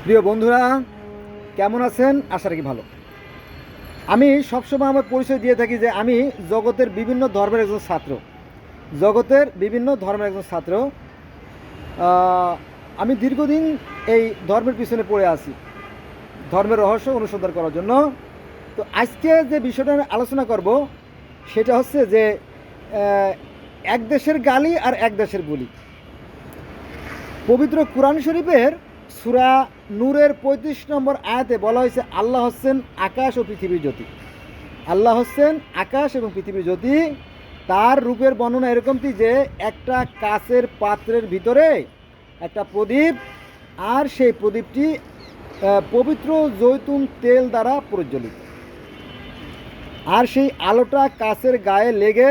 প্রিয় বন্ধুরা, কেমন আছেন? আশা রাখি ভালো। আমি সবসময় আমার পরিচয় দিয়ে থাকি যে আমি জগতের বিভিন্ন ধর্মের একজন ছাত্র। আমি দীর্ঘদিন এই ধর্মের পিছনে পড়ে আছি, ধর্মের রহস্য অনুসন্ধান করার জন্য। তো আজকে যে বিষয়টা আমি আলোচনা করব সেটা হচ্ছে যে এক দেশের গালি আর এক দেশের বলি। পবিত্র কুরআন শরীফের সূরা নূরের ৩৫ নম্বর আয়াতে বলা হয়েছে আল্লাহ হচ্ছেন আকাশ ও পৃথিবীর জ্যোতি। আল্লাহ হচ্ছেন আকাশ এবং পৃথিবীর জ্যোতি। তার রূপের বর্ণনা এরকমটি যে একটা কাচের পাত্রের ভিতরে একটা প্রদীপ, আর সেই প্রদীপটি পবিত্র জৈতুন তেল দ্বারা প্রজ্বলিত, আর সেই আলোটা কাচের গায়ে লেগে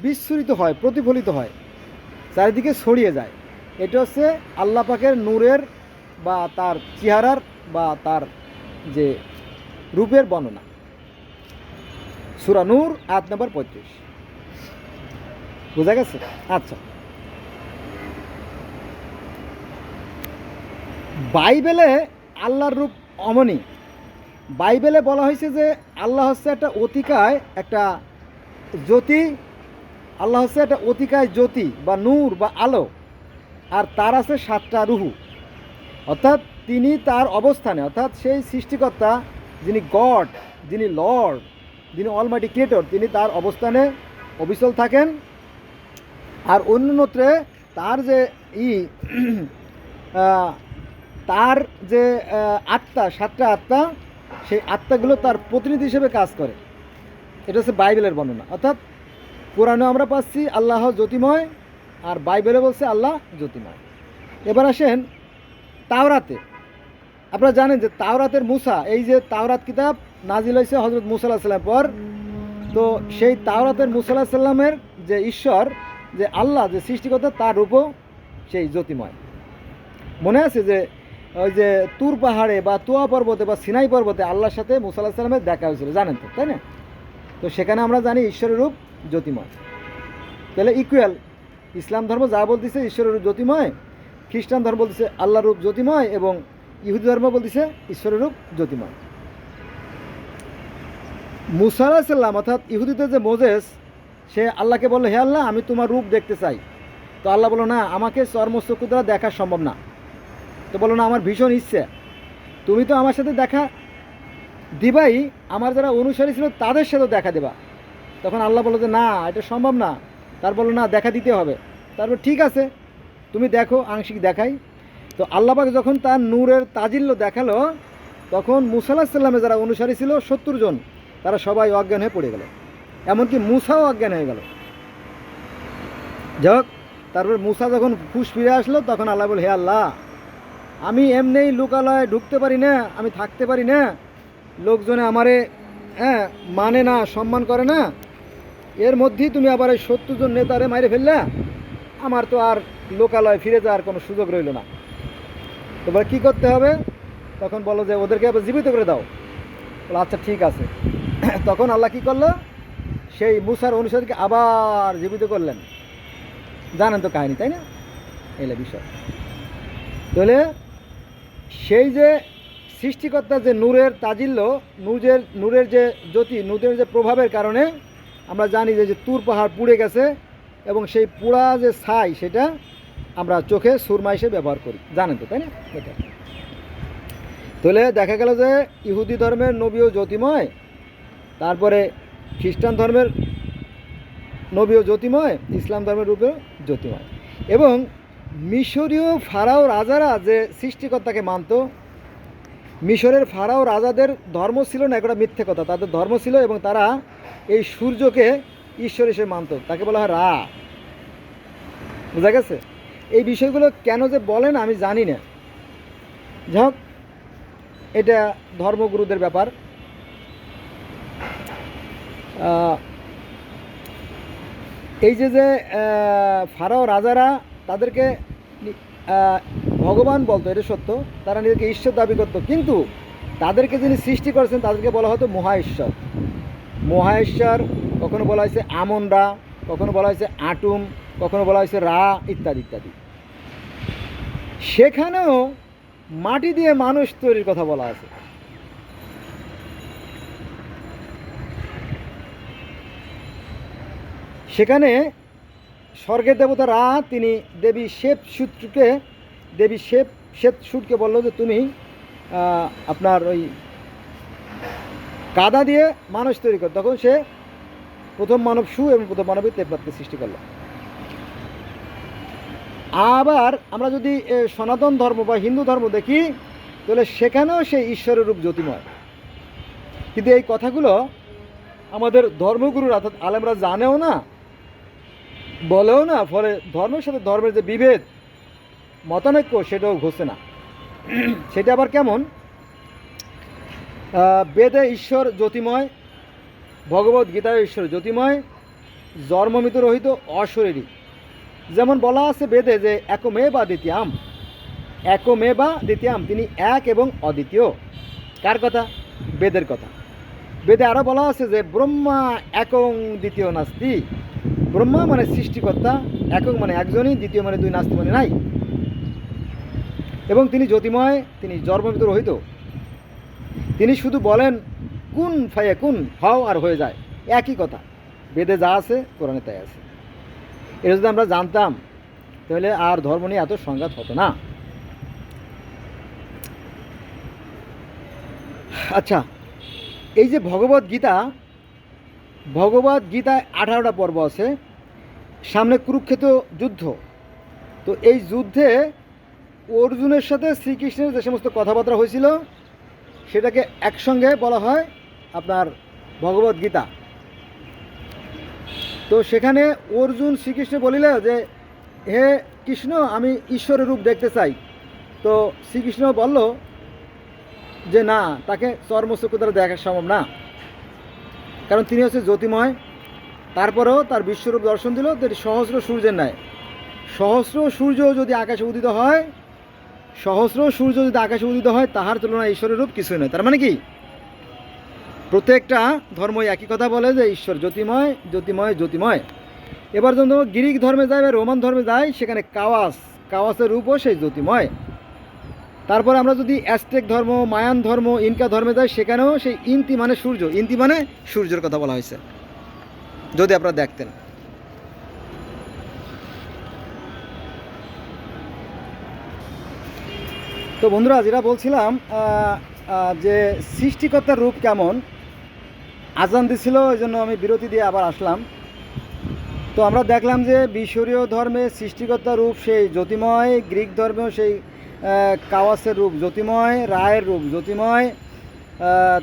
বিচ্ছুরিত হয়, প্রতিফলিত হয়, চারিদিকে ছড়িয়ে যায়। এটা হচ্ছে আল্লাহ পাকের নূরের বা তার চেহারার বা তার যে রূপের বর্ণনা। সূরা নূর আয়াত নম্বর ৩৫। বোঝা গেছে? আচ্ছা, বাইবেলে আল্লাহর রূপ অমনি। বাইবেলে বলা হয়েছে যে আল্লাহ হচ্ছে একটা অতিকায় একটা জ্যোতি। আল্লাহ হচ্ছে একটা অতিকায় জ্যোতি বা নূর বা আলো, আর তার আছে 7টা রুহু। অর্থাৎ তিনি তার অবস্থানে, অর্থাৎ সেই সৃষ্টিকর্তা যিনি গড, যিনি লর্ড, যিনি অলমাইটি ক্রিয়েটর, তিনি তার অবস্থানে অবিচল থাকেন। আর অন্যত্রে তার যে তার যে আত্মা, 7টা আত্মা, সেই আত্মাগুলো তার প্রতিনিধি হিসেবে কাজ করে। এটা হচ্ছে বাইবেলের বর্ণনা। অর্থাৎ কোরআনে আমরা পাচ্ছি আল্লাহ জ্যোতিময়, আর বাইবেলে বলছে আল্লাহ জ্যোতিময়। এবার আসেন তাওরাতে। আপনারা জানেন যে তাওরাতের মুসা, এই যে তাওরাত কিতাব নাজিল হয়েছে হজরত মুসা আলাইহিস সালামের পর। তো সেই তাওরাতের মুসা আলাইহিস সালামের যে ঈশ্বর, যে আল্লাহ, যে সৃষ্টিকর্তা, তার রূপও সেই জ্যোতিময়। মনে আছে যে ওই যে তুর পাহাড়ে বা তুয়া পর্বতে বা সিনাই পর্বতে আল্লাহর সাথে মুসা আলাইহিস সালামের দেখা হয়েছিল, জানেন তো, তাই না? তো সেখানে আমরা জানি ঈশ্বরের রূপ জ্যোতিময়। তাহলে ইকুয়াল, ইসলাম ধর্ম যা বলতেছে ঈশ্বরের রূপ জ্যোতিময়, খ্রিস্টান ধর্ম বলতেছে আল্লাহর রূপ জ্যোতিময়, এবং ইহুদি ধর্ম বলতেছে ঈশ্বরের রূপ জ্যোতিময়। মুসা আলাইহিস সালাম অর্থাৎ ইহুদিদের যে মোজেস, সে আল্লাহকে বললো, হে আল্লাহ, আমি তোমার রূপ দেখতে চাই। তো আল্লাহ বললো, না, আমাকে চর্মচক্ষু দ্বারা দেখা সম্ভব না। তো বললো, না, আমার ভীষণ ইচ্ছে, তুমি তো আমার সাথে দেখা দিবাই, আমার যারা অনুসারী ছিল তাদের সাথেও দেখা দেবা। তখন আল্লাহ বললো যে না, এটা সম্ভব না। তার বললো, না, দেখা দিতে হবে। তারপর ঠিক আছে, তুমি দেখো, আংশিক দেখাই। তো আল্লাহ পাক যখন তার নূরের তাজিল্য দেখালো, তখন মুসা আলাইহিস সালামের যারা অনুসারী ছিল 70 জন, তারা সবাই অজ্ঞান হয়ে পড়ে গেল। এমনকি মুসাও অজ্ঞান হয়ে গেল। যাক, তারপর মুসা যখন হুঁশ ফিরে আসলো, তখন আল্লাহ বলে, হে আল্লাহ, আমি এমনিই লোকালয়ে ঢুকতে পারি না, আমি থাকতে পারি না, লোকজনে আমারে মানে না, সম্মান করে না, এর মধ্যেই তুমি আবার এই 70 জন নেতারে মাইরে ফেললে, আমার তো আর লোকালয়ে ফিরে যাওয়ার কোনো সুযোগ রইল না। তোমরা কী করতে হবে? তখন বলো যে ওদেরকে আবার জীবিত করে দাও। বলো, আচ্ছা ঠিক আছে। তখন আল্লাহ কী করলো? সেই মুসার অনুসারীকে আবার জীবিত করলেন। জানেন তো কাহিনী, তাই না? এলে বিষয়। তাহলে সেই যে সৃষ্টিকর্তার যে নূরের তাজিল্য, নূরের যে জ্যোতি, নূরের যে প্রভাবের কারণে আমরা জানি যে তুর পাহাড় পুড়ে গেছে, এবং সেই পোড়া যে ছাই, সেটা আমরা চোখে সুরমা হিসেবে ব্যবহার করি, জানেন তো, তাই না? এটা তাহলে দেখা গেল যে ইহুদি ধর্মের নবীও জ্যোতিময়, তারপরে খ্রিস্টান ধর্মের নবীও জ্যোতিময়, ইসলাম ধর্মের রূপেও জ্যোতিময়। এবং মিশরীয় ফারাও রাজারা যে সৃষ্টিকর্তাকে মানত, মিশরের ফারাও রাজাদের ধর্ম ছিল না একটা মিথ্যে কথা, তাদের ধর্ম ছিল, এবং তারা এই সূর্যকে ঈশ্বর হিসেবে মানত, তাকে বলা হয় রা। বোঝা গেছে? এই বিষয়গুলো কেন যে বলেন আমি জানি না, যাক, এটা ধর্মগুরুদের ব্যাপার। এই যে ফারাও রাজারা তাদেরকে ভগবান বলতো, এটা সত্য, তারা নিজেকে ঈশ্বর দাবি করতো, কিন্তু তাদেরকে যিনি সৃষ্টি করেছেন তাদেরকে বলা হতো মহা ঈশ্বর। মহা ঈশ্বর কখনো বলা হয়েছে আমন রা, কখনো বলা হয়েছে আটুম, কখনো বলা হয়েছে রা, ইত্যাদি ইত্যাদি। সেখানেও মাটি দিয়ে মানুষ তৈরির কথা বলা আছে। সেখানে স্বর্গের দেবতারা তিনি দেবী শ্বেতসূতকে বলল যে তুমি আপনার ওই কাদা দিয়ে মানুষ তৈরি কর। তখন সে প্রথম মানব সু এবং প্রথম মানবী দেবতাকে সৃষ্টি করল। আবার আমরা যদি সনাতন ধর্ম বা হিন্দু ধর্ম দেখি, তাহলে সেখানেও সেই ঈশ্বরের রূপ জ্যোতিময়। কিন্তু এই কথাগুলো আমাদের ধর্মগুরুরা অর্থাৎ আলেমরা জানেও না, বলেও না, ফলে ধর্মের সাথে ধর্মের যে বিভেদ মতানৈক্য সেটাও ঘটছে না। সেটা আবার কেমন? বেদে ঈশ্বর জ্যোতিময়, ভগবত গীতায় ঈশ্বর জ্যোতিময়, জন্মমৃত রহিত অশরীরী। যেমন বলা আছে বেদে যে একমেবা দ্বিতীয়াম, তিনি এক এবং অদ্বিতীয়। কার কথা? বেদের কথা। বেদে আরও বলা আছে যে ব্রহ্মা একং দ্বিতীয় নাস্তি। ব্রহ্মা মানে সৃষ্টিকর্তা, একক মানে একজনই, দ্বিতীয় মানে দুই, নাস্তি মানে নাই। এবং তিনি জ্যোতিময়, তিনি জন্মমৃত রহিত। তিনি শুধু বলেন কুন ফায়া কুন, হও আর হয়ে যায়, একই কথা। বেদে যা আছে কোরআনে তাই আছে। এটা যদি আমরা জানতাম তাহলে আর ধর্ম নিয়ে এত সংঘাত হতো না। আচ্ছা, এই যে ভগবত গীতায় 18টা পর্ব আছে, সামনে কুরুক্ষেত্র যুদ্ধ। তো এই যুদ্ধে অর্জুনের সাথে শ্রীকৃষ্ণের যে সমস্ত কথাবার্তা হয়েছিল সেটাকে একসঙ্গে বলা হয় আপনার ভগবত গীতা। তো সেখানে অর্জুন শ্রীকৃষ্ণ বলিল যে হে কৃষ্ণ, আমি ঈশ্বরের রূপ দেখতে চাই। তো শ্রীকৃষ্ণ বলল যে না, তাকে চর্মচক্ষু দ্বারা দেখা সম্ভব না, কারণ তিনি হচ্ছে জ্যোতিময়। তারপরেও তার বিশ্বরূপ দর্শন দিল সহস্র সূর্যের ন্যায়। সহস্র সূর্য যদি আকাশে উদিত হয় তাহার তুলনায় ঈশ্বরের রূপ কিছুই নয়। তার মানে কি? প্রত্যেকটা ধর্মই একই কথা বলে যে ঈশ্বর জ্যোতিময় জ্যোতিময় জ্যোতিময়। এবার যখন গ্রিক ধর্মে যায় বা রোমান ধর্মে যায়, সেখানে কাওয়াসের রূপও সেই জ্যোতিময়। তারপর আমরা যদি অ্যাজটেক ধর্ম, মায়ান ধর্ম, ইনকা ধর্মে যাই, সেখানেও সেই ইন্তি মানে সূর্যের কথা বলা হয়েছে, যদি আপনারা দেখতেন। তো বন্ধুরা, যেটা বলছিলাম যে সৃষ্টিকর্তার রূপ কেমন, আজান দিছিল, ওই জন্য আমি বিরতি দিয়ে আবার আসলাম। তো আমরা দেখলাম যে মিশরীয় ধর্মে সৃষ্টিকর্তার রূপ সেই জ্যোতিময়, গ্রিক ধর্মেও সেই কাওয়াসের রূপ জ্যোতিময়, রায়ের রূপ জ্যোতিময়।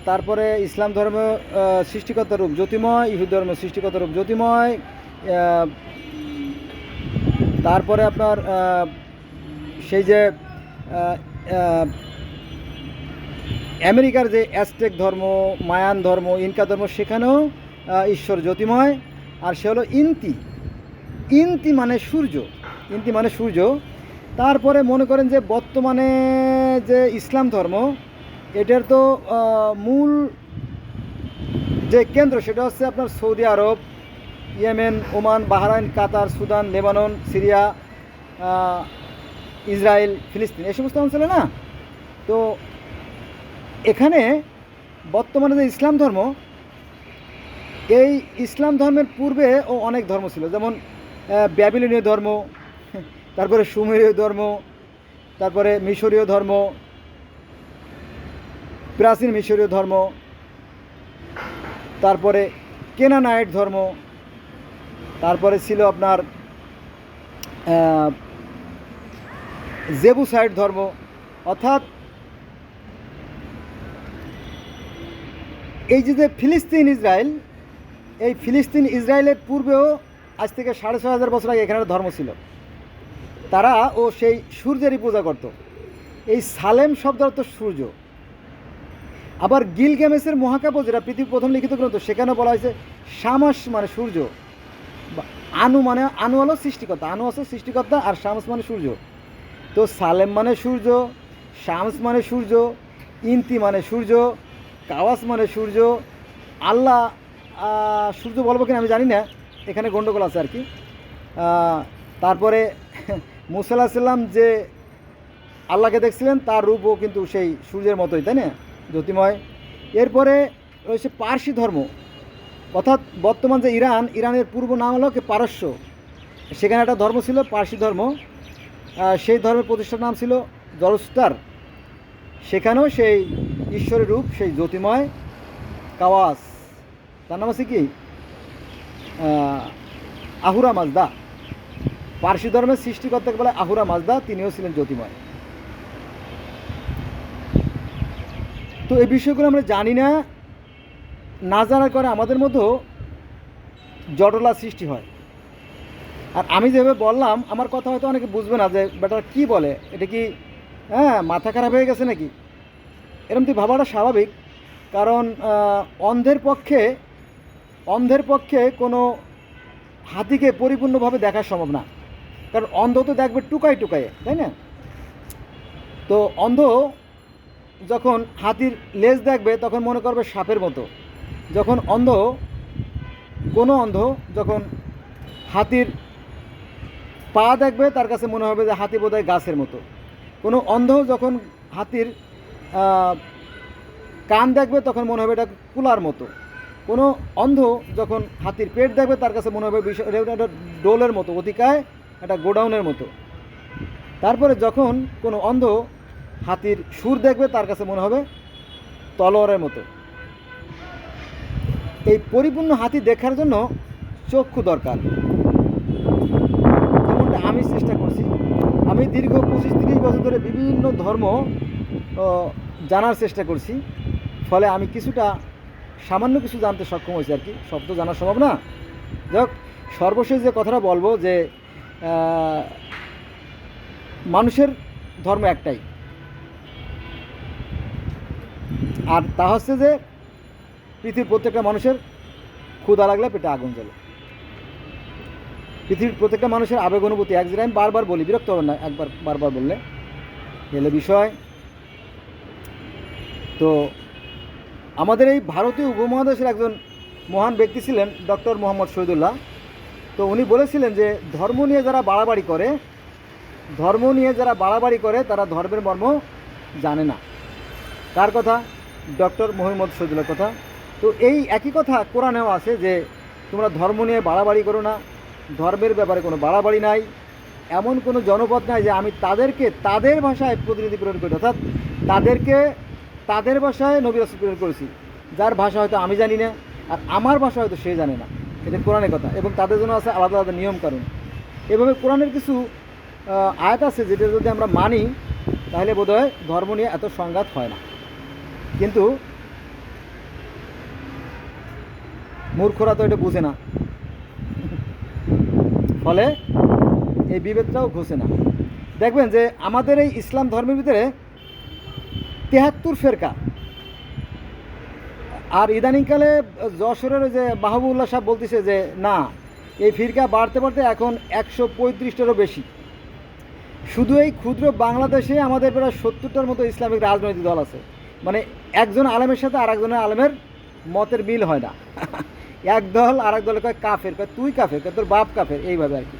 তারপরে ইসলাম ধর্ম সৃষ্টিকর্তার রূপ জ্যোতিময়, ইহুদি ধর্ম সৃষ্টিকর্তার রূপ জ্যোতিময়। তারপরে আপনার সেই যে আমেরিকার যে অ্যাজটেক ধর্ম, মায়ান ধর্ম, ইনকা ধর্ম, সেখানেও ঈশ্বর জ্যোতিময়। আর সে হলো ইন্তি মানে সূর্য। তারপরে মনে করেন যে বর্তমানে যে ইসলাম ধর্ম, এটার তো মূল যে কেন্দ্র সেটা হচ্ছে আপনার সৌদি আরব, ইয়েমেন, ওমান, বাহরাইন, কাতার, সুদান, লেবানন, সিরিয়া, ইসরায়েল, ফিলিস্তিন, এই সমস্ত অঞ্চলে না। তো এখানে বর্তমানে যে ইসলাম ধর্ম, এই ইসলাম ধর্মের পূর্বে ও অনেক ধর্ম ছিল, যেমন ব্যাবিলনীয় ধর্ম, তারপরে সুমেরীয় ধর্ম, তারপরে মিশরীয় ধর্ম, প্রাচীন মিশরীয় ধর্ম, তারপরে কেনানাইট ধর্ম, তারপরে ছিল আপনার জেবুসাইট ধর্ম। অর্থাৎ এই যে ফিলিস্তিন ইসরায়েলের পূর্বেও আজ থেকে 6,500 বছর আগে এখানে ধর্ম ছিল। তারা সেই সূর্যেরই পূজা করত। এই সালেম শব্দ অর্থ সূর্য। আবার গিলগামেশের মহাকাব্য, যেটা পৃথিবীর প্রথম লিখিত গ্রন্থ, সেখানে বলা হয়েছে শামাস মানে সূর্য, আনু হলো সৃষ্টিকর্তা, আর শামস মানে সূর্য। তো সালেম মানে সূর্য, শামস মানে সূর্য, ইন্তি মানে সূর্য, কাওয়াস মানে সূর্য। আল্লাহ সূর্য বলবো কিনা আমি জানি না, এখানে গণ্ডগোল আছে আর কি। তারপরে মুসা আলাইহিস সালাম যে আল্লাহকে দেখছিলেন, তার রূপও কিন্তু সেই সূর্যের মতোই, তাই না, জ্যোতিময়। এরপরে রয়েছে পার্সি ধর্ম, অর্থাৎ বর্তমান যে ইরানের পূর্ব নাম হলো কি পারস্য, সেখানে একটা ধর্ম ছিল পার্সি ধর্ম। সেই ধর্মের প্রতিষ্ঠার নাম ছিল জরস্টার। সেখানেও সেই ঈশ্বরের রূপ, সেই জ্যোতিময় কাওয়াস, তার নাম আছে কি আহুরা মাজদা। পার্সি ধর্মের সৃষ্টিকর্তাকে বলে আহুরা মাজদা, তিনিও ছিলেন জ্যোতিময়। তো এই বিষয়গুলো আমরা জানি না, না জানার কারণে আমাদের মধ্যেও জটলা সৃষ্টি হয়। আর আমি যেভাবে বললাম, আমার কথা হয়তো অনেকে বুঝবে না যে বেটা কী বলে, এটা কি মাথা খারাপ হয়ে গেছে নাকি, এরকম তুই ভাবাটা স্বাভাবিক। কারণ অন্ধের পক্ষে কোনো হাতিকে পরিপূর্ণভাবে দেখা সম্ভব না, কারণ অন্ধ তো দেখবে টুকায়, তাই না। তো অন্ধ যখন হাতির লেজ দেখবে তখন মনে করবে সাপের মতো। যখন কোনো অন্ধ যখন হাতির পা দেখবে তার কাছে মনে হবে যে হাতি বোধহয় গাছের মতো। কোনো অন্ধ যখন হাতির কান দেখবে তখন মনে হবে এটা কুলার মতো। কোনো অন্ধ যখন হাতির পেট দেখবে তার কাছে মনে হবে একটা ডোলের মতো, অতিকায় একটা গোডাউনের মতো। তারপরে যখন কোনো অন্ধ হাতির সুর দেখবে তার কাছে মনে হবে তলোয়ারের মতো। এই পরিপূর্ণ হাতি দেখার জন্য চক্ষু দরকার। যেমনটা আমি চেষ্টা করছি, আমি দীর্ঘ 25-30 বছর ধরে বিভিন্ন ধর্ম জানার চেষ্টা করছি, ফলে আমি সামান্য কিছু জানতে সক্ষম হয়েছি আর কি। সব তো জানা সম্ভব না। যাক, সর্বশেষ যে কথাটা বলবো যে মানুষের ধর্ম একটাই, আর তা হচ্ছে যে পৃথিবীর প্রত্যেকটা মানুষের ক্ষুধা লাগলে পেটে আগুন জ্বলে। পৃথিবীর প্রত্যেকটা মানুষের আবেগ অনুভূতি এক জায়গায়, আমি বারবার বলি, বিরক্ত হবেন না বারবার বললে, এলে বিষয়। তো আমাদের এই ভারতীয় উপমহাদেশের একজন মহান ব্যক্তি ছিলেন ডক্টর মোহাম্মদ শহীদুল্লাহ। তো উনি বলেছিলেন যে ধর্ম নিয়ে যারা বাড়াবাড়ি করে তারা ধর্মের মর্ম জানে না। কার কথা? ডক্টর মোহাম্মদ শহীদুল্লাহর কথা। তো এই একই কথা কোরআনেও আছে যে তোমরা ধর্ম নিয়ে বাড়াবাড়ি করো না, ধর্মের ব্যাপারে কোনো বাড়াবাড়ি নাই। এমন কোনো জনপদ নাই যে আমি তাদেরকে তাদের ভাষায় প্রতিনিধি প্রেরণ করি, অর্থাৎ তাদেরকে তাদের ভাষায় নবী রাসূল প্রেরণ করেছি, যার ভাষা হয়তো আমি জানি না আর আমার ভাষা হয়তো সে জানে না। এটা কোরআনের কথা, এবং তাদের জন্য আছে আলাদা আলাদা নিয়ম কানুন। এভাবে কোরআনের কিছু আয়াত আছে যেটা যদি আমরা মানি তাহলে বোধহয় ধর্ম নিয়ে এত সংঘাত হয় না। কিন্তু মূর্খরা তো এটা বুঝে না, ফলে এই বিভেদটাও ঘুষে না। দেখবেন যে আমাদের এই ইসলাম ধর্মের ভিতরে 73 ফেরকা, আর ইদানিংকালে যশোরের যে মাহবুবুল্লাহ সাহেব বলতেছে যে না, এই ফিরকা বাড়তে বাড়তে এখন 135টারও বেশি। শুধু এই ক্ষুদ্র বাংলাদেশে আমাদের প্রায় 70টার মতো ইসলামিক রাজনৈতিক দল আছে। মানে একজন আলেমের সাথে আর একজনের আলেমের মতের মিল হয় না। এক দল আর এক দলে কয় কাফের, কয় তুই কাফের, কয় তোর বাপ কাফের, এইভাবে আর কি।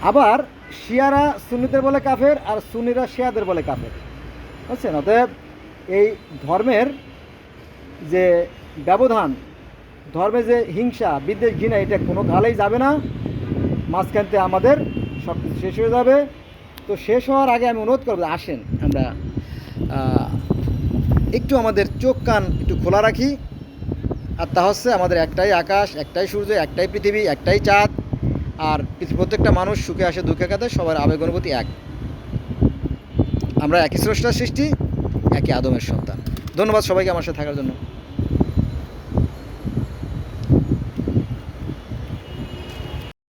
আবার শিয়ারা সুন্নিদের বলে কাফের আর সুন্নিরা শিয়াদের বলে কাফের, বুঝছেন। অতএব এই ধর্মের যে ব্যবধান, ধর্মে যে হিংসা বিদ্বেষ ঘৃণা, এটা কোনো কালেই যাবে না। মাঝখানতে আমাদের সব কিছু শেষ হয়ে যাবে। তো শেষ হওয়ার আগে আমি অনুরোধ করবো, আসেন আমরা একটু আমাদের চোখ কান একটু খোলা রাখি। আর তা হচ্ছে আমাদের একটাই আকাশ, একটাই সূর্য, একটাই পৃথিবী, একটাই চাঁদ। আর প্রত্যেকটা মানুষ সুখে আসে দুঃখে কাটে, সবার আবেগ অনুভূতি এক। আমরা একই স্রষ্টার সৃষ্টি, একই আদমের সন্তান। ধন্যবাদ সবাইকে আমার সাথে থাকার জন্য।